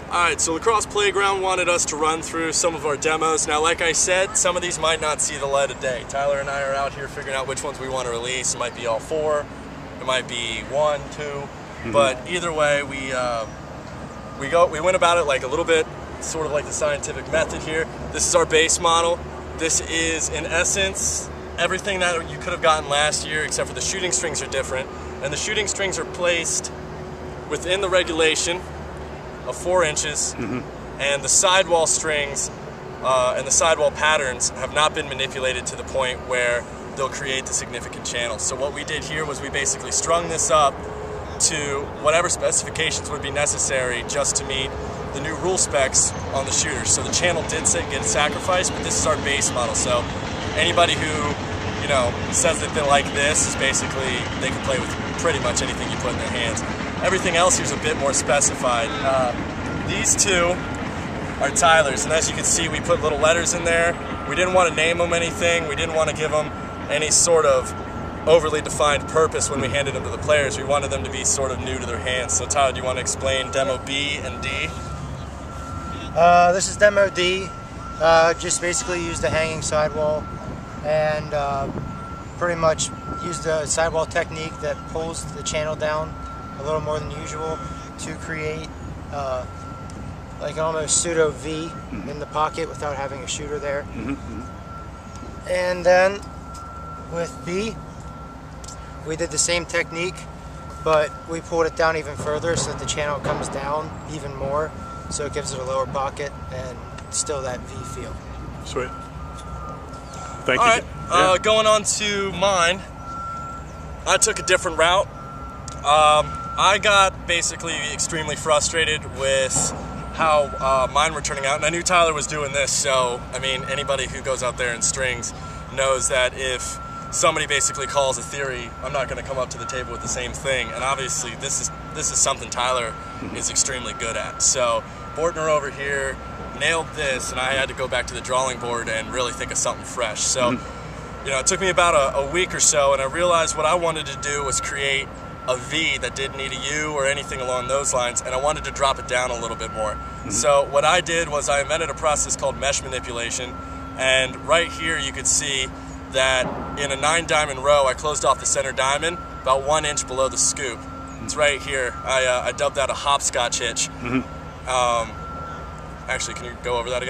Alright, so Lacrosse Playground wanted us to run through some of our demos. Now, like I said, some of these might not see the light of day. Tyler and I are out here figuring out which ones we want to release. It might be all 4, it might be 1, 2, but either way, we went about it like a little bit, sort of like the scientific method here. This is our base model. This is, in essence, everything that you could have gotten last year, except for the shooting strings are different. And the shooting strings are placed within the regulation of 4 inches, and the sidewall strings and the sidewall patterns have not been manipulated to the point where they'll create the significant channels. So what we did here was we basically strung this up to whatever specifications would be necessary just to meet the new rule specs on the shooters. So the channel did get sacrificed, but this is our base model. So anybody who, you know, says that they like this is basically, they can play with pretty much anything you put in their hands. Everything else here is a bit more specified. These two are Tyler's, and as you can see, we put little letters in there. We didn't want to name them anything. We didn't want to give them any sort of overly defined purpose when we handed them to the players. We wanted them to be sort of new to their hands. So Tyler, do you want to explain demo B and D? This is demo D. Just basically use the hanging sidewall and pretty much use the sidewall technique that pulls the channel down a little more than usual to create like an almost pseudo V in the pocket without having a shooter there. And then with B, we did the same technique, but we pulled it down even further so that the channel comes down even more, so it gives it a lower pocket and still that V feel. Sweet. Thank you. All right, going on to mine, I took a different route. I got basically extremely frustrated with how mine were turning out, and I knew Tyler was doing this, so I mean, anybody who goes out there and strings knows that if somebody basically calls a theory, I'm not going to come up to the table with the same thing, and obviously this is something Tyler is extremely good at. So Bortner over here nailed this, and I had to go back to the drawing board and really think of something fresh. So you know, it took me about a week or so, and I realized what I wanted to do was create a V that didn't need a U or anything along those lines, and I wanted to drop it down a little bit more. So what I did was I invented a process called mesh manipulation, and right here you could see that in a 9-diamond row I closed off the center diamond about 1 inch below the scoop. It's right here. I dubbed that a hopscotch hitch. Actually, can you go over that again?